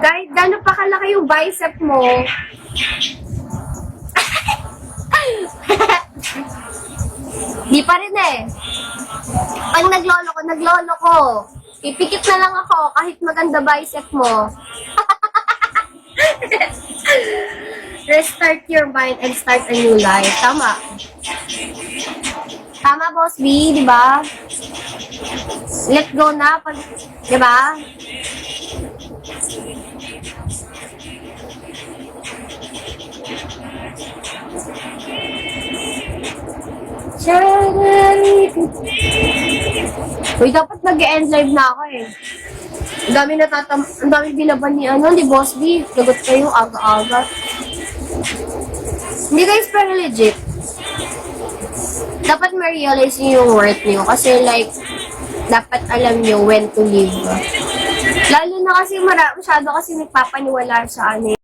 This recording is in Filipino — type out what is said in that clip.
Kahit gano'n pa kalaki yung bicep mo, di pa rin eh. Pag naglolo ko. Ipikit na lang ako kahit maganda bicep mo. Restart your mind and start a new life. Tama. Tama, Boss B, di ba? Let go na, pag, di ba? Uy, dapat mag-end live na ako eh. Ang dami binaban ni Boss B. Lagot kayo aga-aga. Hindi guys, pero legit. Dapat ma-realize nyo yung worth nyo. Kasi like, dapat alam nyo when to leave. Lalo na kasi masyado kasi nagpapaniwala sa ano